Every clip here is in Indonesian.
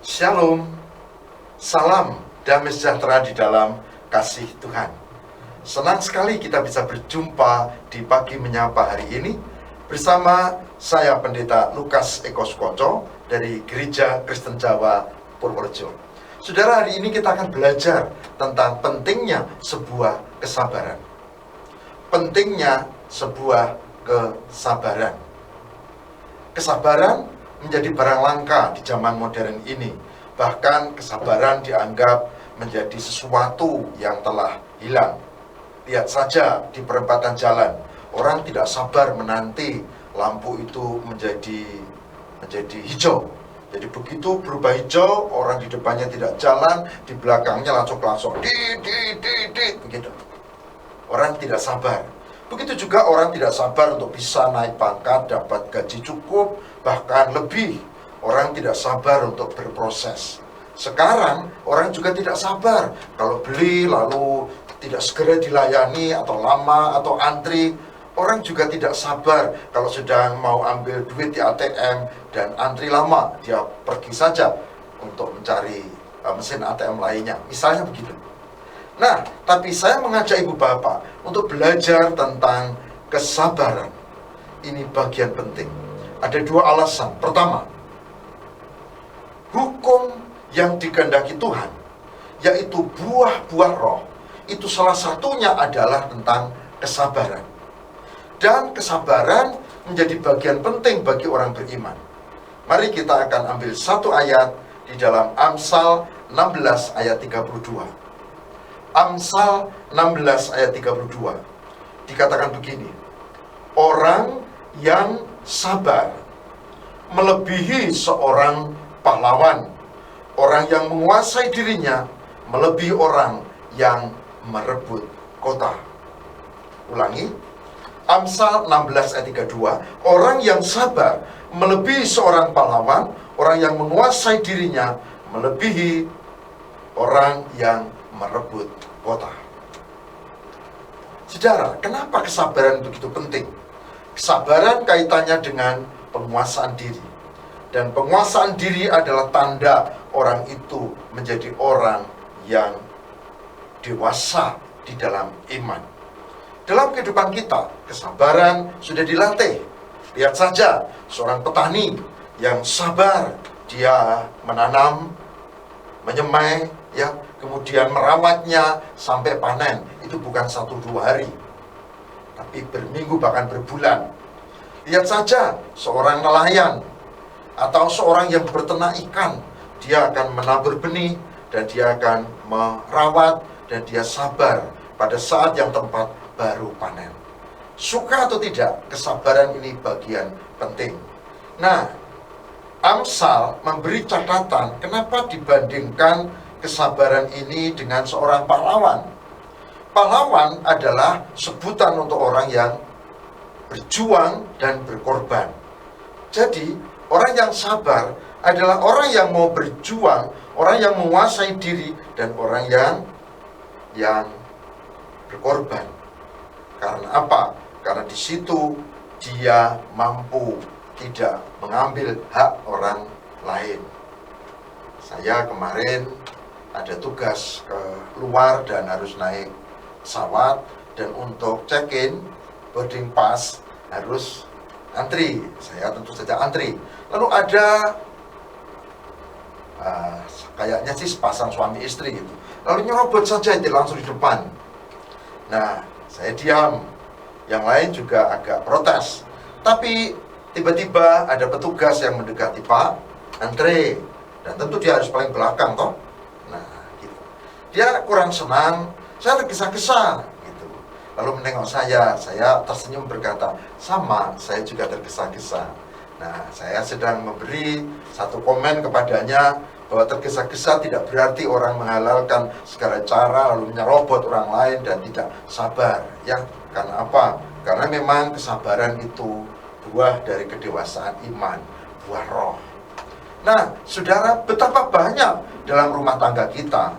Shalom, salam damai sejahtera di dalam kasih Tuhan. Senang sekali kita bisa berjumpa di Pagi Menyapa hari ini bersama saya Pendeta Lukas Eko Sukoco dari Gereja Kristen Jawa Purworejo. Saudara, hari ini kita akan belajar tentang pentingnya sebuah kesabaran. Pentingnya sebuah kesabaran. Kesabaran menjadi barang langka di zaman modern ini. Bahkan kesabaran dianggap menjadi sesuatu yang telah hilang. Lihat saja di perempatan jalan, orang tidak sabar menanti lampu itu menjadi hijau. Jadi begitu berubah hijau, orang di depannya tidak jalan, di belakangnya langsung begitu. Orang tidak sabar. Begitu juga orang tidak sabar untuk bisa naik pangkat, dapat gaji cukup, bahkan lebih. Orang tidak sabar untuk berproses. Sekarang orang juga tidak sabar. Kalau beli lalu tidak segera dilayani, atau lama, atau antri. Orang juga tidak sabar kalau sedang mau ambil duit di ATM dan antri lama. Dia pergi saja untuk mencari mesin ATM lainnya. Misalnya begitu. Nah, tapi saya mengajak ibu bapak untuk belajar tentang kesabaran. Ini bagian penting. Ada dua alasan. Pertama, hukum yang dikehendaki Tuhan, yaitu buah-buah roh, itu salah satunya adalah tentang kesabaran. Dan kesabaran menjadi bagian penting bagi orang beriman. Mari kita akan ambil satu ayat di dalam Amsal 16 ayat 32. Amsal 16 ayat 32 dikatakan begini: orang yang sabar melebihi seorang pahlawan, orang yang menguasai dirinya melebihi orang yang merebut kota. Ulangi, Amsal 16 ayat 32, orang yang sabar melebihi seorang pahlawan, orang yang menguasai dirinya melebihi orang yang merebut kota. Saudara, kenapa kesabaran begitu penting? Kesabaran kaitannya dengan penguasaan diri. Dan penguasaan diri adalah tanda orang itu menjadi orang yang dewasa di dalam iman. Dalam kehidupan kita, kesabaran sudah dilatih. Lihat saja, seorang petani yang sabar, dia menanam, menyemai, kemudian merawatnya sampai panen. Itu bukan 1-2 hari, tapi berminggu bahkan berbulan. Lihat saja seorang nelayan atau seorang yang berternak ikan, dia akan menabur benih dan dia akan merawat dan dia sabar pada saat yang tepat baru panen. Suka atau tidak, kesabaran ini bagian penting. Nah, Amsal memberi catatan kenapa dibandingkan kesabaran ini dengan seorang pahlawan. Pahlawan adalah sebutan untuk orang yang berjuang dan berkorban. Jadi, orang yang sabar adalah orang yang mau berjuang, orang yang menguasai diri, dan orang yang berkorban. Karena apa? Karena di situ dia mampu tidak mengambil hak orang lain. Saya kemarin ada tugas ke luar dan harus naik pesawat, dan untuk check-in boarding pass harus antri. Saya tentu saja antri. Lalu ada kayaknya sih sepasang suami istri gitu. Lalu nyerobot saja itu langsung di depan. Nah, saya diam. Yang lain juga agak protes. Tapi tiba-tiba ada petugas yang mendekati, "Pak, antre." Dan tentu dia harus paling belakang toh. Nah, gitu. Dia kurang senang, saya tergesa-gesa gitu. Lalu menengok saya tersenyum berkata, "Sama, saya juga tergesa-gesa." Nah, saya sedang memberi satu komen kepadanya bahwa tergesa-gesa tidak berarti orang menghalalkan segala cara lalu menyerobot orang lain dan tidak sabar. Karena apa? Karena memang kesabaran itu buah dari kedewasaan iman, buah roh. Nah, saudara, betapa banyak dalam rumah tangga kita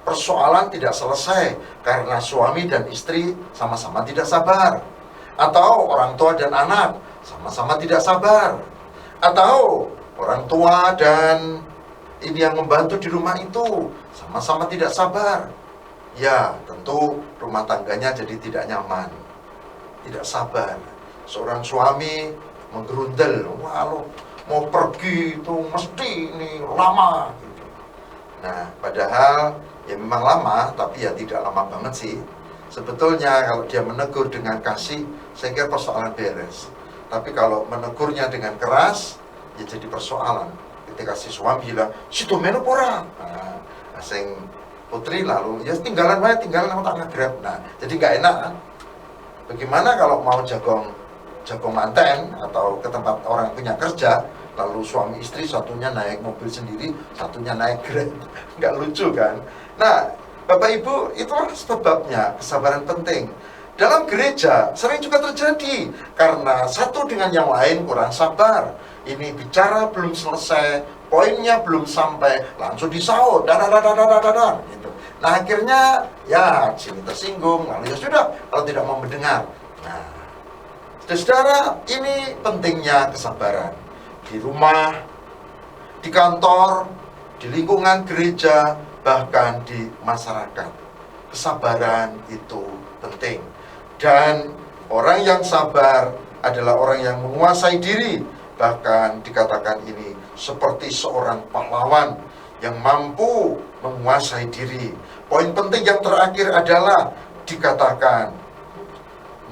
persoalan tidak selesai karena suami dan istri sama-sama tidak sabar, atau orang tua dan anak sama-sama tidak sabar, atau orang tua dan ini yang membantu di rumah itu sama-sama tidak sabar. Ya, tentu rumah tangganya jadi tidak nyaman, tidak sabar. Seorang suami menggerundel, wah lo mau pergi itu mesti ini lama gitu. Nah, padahal ya memang lama, tapi ya tidak lama banget sih. Sebetulnya kalau dia menegur dengan kasih, saya kira persoalan beres. Tapi kalau menegurnya dengan keras, ya jadi persoalan. Ketika si suami bilang, "Situ menu pora." Nah, sing putri lalu, "Ya tinggalan aku tak ngegrab." Nah, jadi nggak enak kan? Bagaimana kalau mau jagong manten atau ke tempat orang punya kerja, lalu suami istri satunya naik mobil sendiri, satunya naik Grab, nggak lucu kan? Nah, Bapak Ibu, itu sebabnya kesabaran penting. Dalam gereja sering juga terjadi karena satu dengan yang lain kurang sabar. Ini bicara belum selesai, poinnya belum sampai, langsung disaut, gitu. Nah, akhirnya ya sini tersinggung, lalu ya sudah, kalau tidak mau mendengar. Nah, saudara, ini pentingnya kesabaran di rumah, di kantor, di lingkungan gereja, bahkan di masyarakat. Kesabaran itu penting. Dan orang yang sabar adalah orang yang menguasai diri. Bahkan dikatakan ini seperti seorang pahlawan yang mampu menguasai diri. Poin penting yang terakhir adalah dikatakan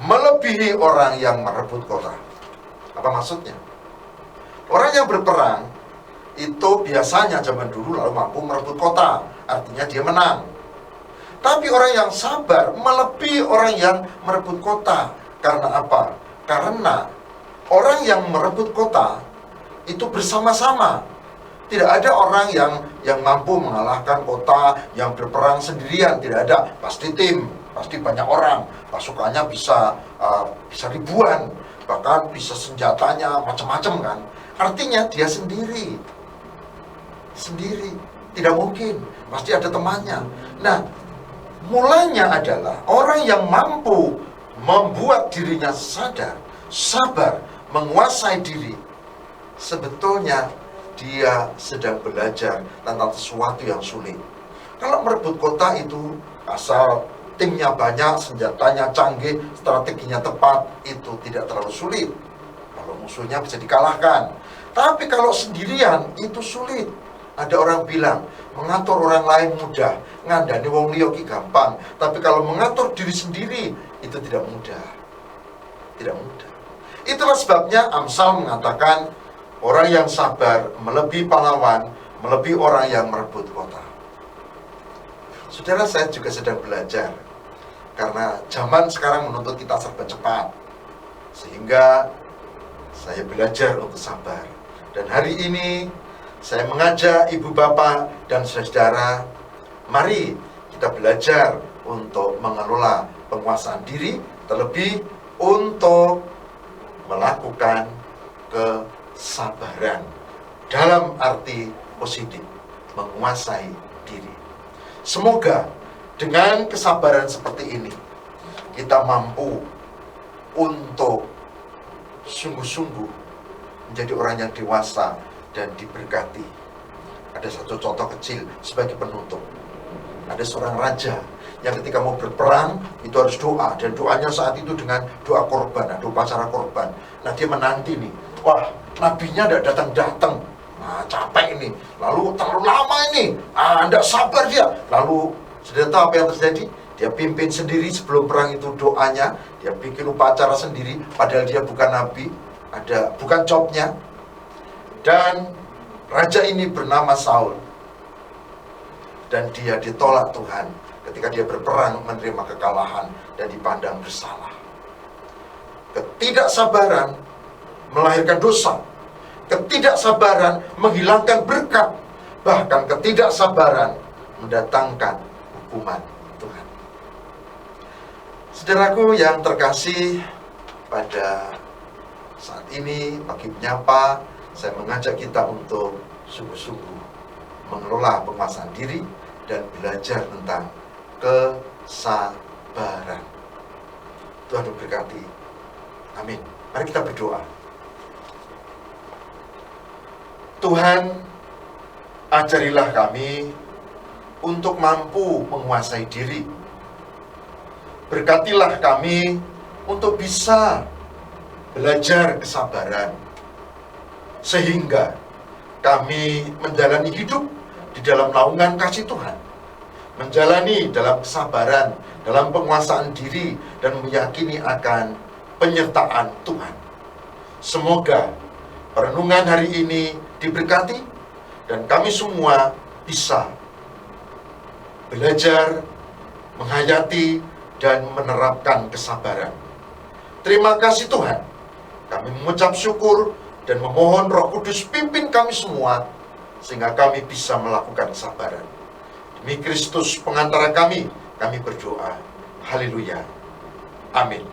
melebihi orang yang merebut kota. Apa maksudnya? Orang yang berperang itu biasanya zaman dulu lalu mampu merebut kota, artinya dia menang. Tapi orang yang sabar melebihi orang yang merebut kota. Karena apa? Karena orang yang merebut kota itu bersama-sama. Tidak ada orang yang mampu mengalahkan kota, yang berperang sendirian, tidak ada. Pasti tim, pasti banyak orang, pasukannya bisa ribuan, bahkan bisa senjatanya macam-macam kan. Artinya dia sendiri, tidak mungkin, pasti ada temannya. Nah, mulanya adalah orang yang mampu membuat dirinya sadar, sabar, menguasai diri. Sebetulnya dia sedang belajar tentang sesuatu yang sulit. Kalau merebut kota itu asal timnya banyak, senjatanya canggih, strateginya tepat, itu tidak terlalu sulit. Kalau musuhnya bisa dikalahkan. Tapi kalau sendirian itu sulit. Ada orang bilang, mengatur orang lain mudah, ngandani wong liya ki gampang. Tapi kalau mengatur diri sendiri, itu tidak mudah. Tidak mudah. Itulah sebabnya Amsal mengatakan, orang yang sabar melebihi pahlawan, melebihi orang yang merebut kota. Saudara, saya juga sedang belajar. Karena zaman sekarang menuntut kita serba cepat. Sehingga saya belajar untuk sabar. Dan hari ini saya mengajak ibu bapak dan saudara, mari kita belajar untuk mengelola penguasaan diri, terlebih untuk melakukan kesabaran dalam arti positif, menguasai diri. Semoga dengan kesabaran seperti ini kita mampu untuk sungguh-sungguh menjadi orang yang dewasa dan diberkati. Ada satu contoh kecil sebagai penutup. Ada seorang raja yang ketika mau berperang itu harus doa, dan doanya saat itu dengan doa korban, ada upacara korban. Nah, dia menanti nih, wah, nabinya tidak datang-datang. Nah, capek ini, lalu terlalu lama ini, tidak sabar dia. Lalu sudah tahu apa yang terjadi? Dia pimpin sendiri sebelum perang itu doanya, dia bikin upacara sendiri, padahal dia bukan nabi, bukan jobnya. Dan raja ini bernama Saul, dan dia ditolak Tuhan ketika dia berperang menerima kekalahan dan dipandang bersalah. Ketidaksabaran melahirkan dosa, ketidaksabaran menghilangkan berkat, bahkan ketidaksabaran mendatangkan hukuman Tuhan. Saudaraku yang terkasih, pada saat ini pagi penyapa, saya mengajak kita untuk sungguh-sungguh mengelola penguasaan diri dan belajar tentang kesabaran. Tuhan memberkati. Amin. Mari kita berdoa. Tuhan, Ajarilah kami untuk mampu menguasai diri. Berkatilah kami untuk bisa belajar kesabaran, sehingga kami menjalani hidup di dalam naungan kasih Tuhan, menjalani dalam kesabaran, dalam penguasaan diri, dan meyakini akan penyertaan Tuhan. Semoga perenungan hari ini diberkati, dan kami semua bisa belajar, menghayati, dan menerapkan kesabaran. Terima kasih Tuhan. Kami mengucap syukur dan memohon Roh Kudus pimpin kami semua, sehingga kami bisa melakukan kesabaran. Demi Kristus pengantara kami berdoa. Haleluya. Amin.